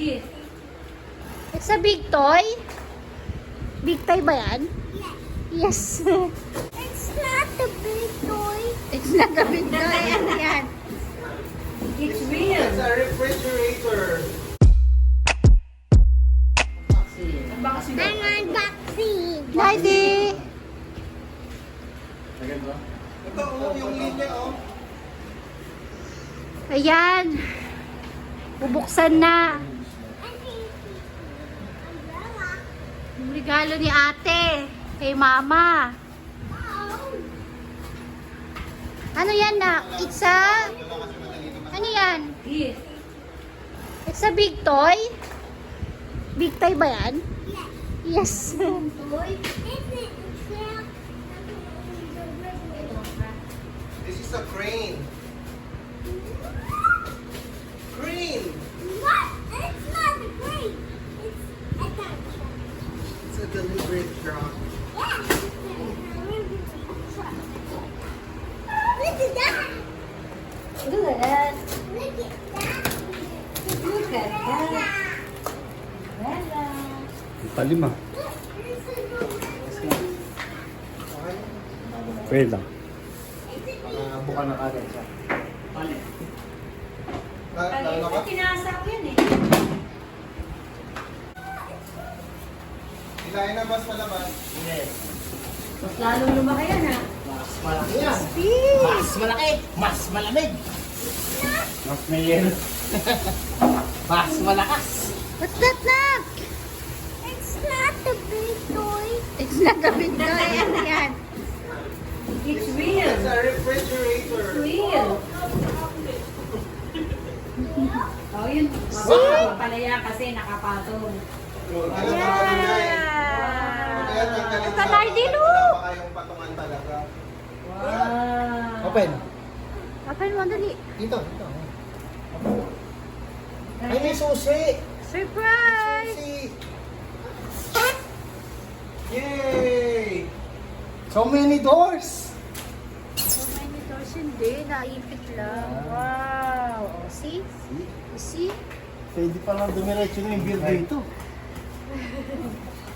Yes. It's a big toy? Big toy ba yan? Yes. It's not a big toy. It's not a big toy. Ano yan? It's real. It's a refrigerator. Ang baka siya. I'm unboxing. Daddy! Ito yung linya Ayan. Bubuksan na. Yung regalo ni ate. Kay mama. Ano yan na? It's a... Ano yan? Yes. It's a big toy? Big toy ba yan? Yes. This is a crane. Crane. What? It's not a crane. It's a truck. It's a delivery truck. Yeah. Truck. Look at that. Look at that. Look at that. Look at that. Bella. Palima. Wait lang. Buka na kagad siya. Ito tinasak yan eh. Ilahin na mas palabas. Yes. Mas lalong lumaki yan ha. Mas malaki yan. Mas malaki. Mas malamig. Mas may yelo. Mas malakas. What's that, Nak? It's not a big toy. It's not a big toy. Ano yan? It's real. It's a refrigerator. Real. Oh, yun. Mababa pala yan kasi nakapatong. Alam mo ba yun? Kaya tanggalin Ito, Nardi, na. look. Baka yung patungan talaga. Wow. Open. Open mo, dali. Dito. Ay, may susi. Surprise! Susi. Yay! So many doors. So many doors hindi. Naipit lang. Wow. Oh, see? You see? Pwede pa lang dumiretso na yung beer dito.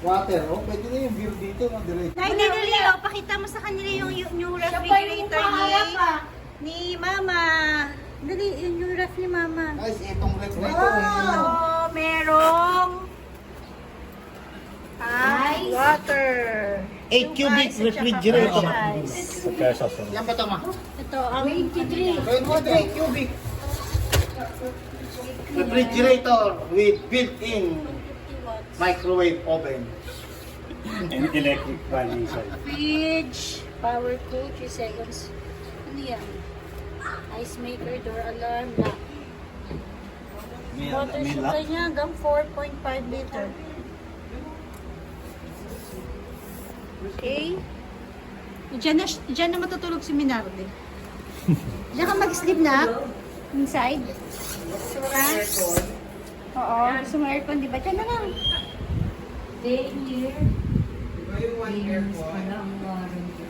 Water, oh. Pwede na yung beer dito, no? Diretso. Nay, dali, oh. Pakita mo sa kanila yung refrigerator ni Mama. Dali, yung ref ni Mama. Guys, itong refrigerator. Oh, merong Ice. water. 8 cubic Ice at saka refrigerator. ice. Kaya sa Yan ba ito, ma? Ito, ang 23. 23 cubic. Refrigerator with built-in microwave oven. and electric fan inside. fridge, power cool, 3 seconds. Ano yan? Ice maker, door alarm, lock. Water supply niya hanggang 4.5 liter. Okay. Diyan na matutulog si Minardi. Diyan ka mag-sleep na? Inside? Ha? Oo. Gusto mo aircon, di ba? Diyan na lang. Day year. Diba yung one aircon? Walang warranty.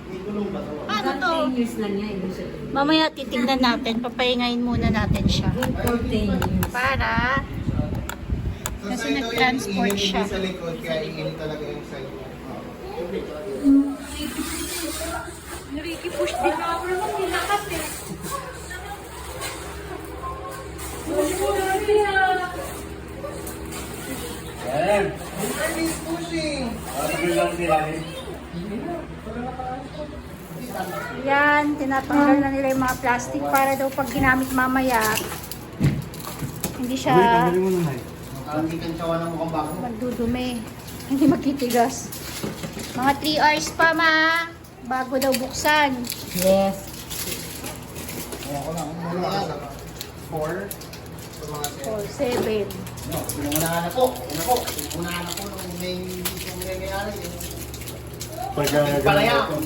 May gulong ba ito? Paano to? 10 years lang yan. Ibig sabihin. Mamaya titignan natin. Papahingayin muna natin siya. Good for 10 years. Para Sa Kasi side daw yan, nag-transport iinit siya. din sa likod, kaya iinit talaga yung side niya. Ricky-push din. Ayan. Minardi is pushing! Sabi lang nila eh. Yan, tinatanggal na nila yung mga plastic para daw pag ginamit mamaya, hindi Uy, siya tanggalin mo na eh. Hindi kang tsawa ng mukhang bago. magdudumi. Hindi magtitigas. Mga 3 hours pa, ma. Bago daw buksan. Yes. Ayan ko lang. Mga 4. Sa mga 10. 4, 7. No, pinunahan ako. Pinunahan ako nung may hindi ko nangyayari. Pagka Palaya. ganun.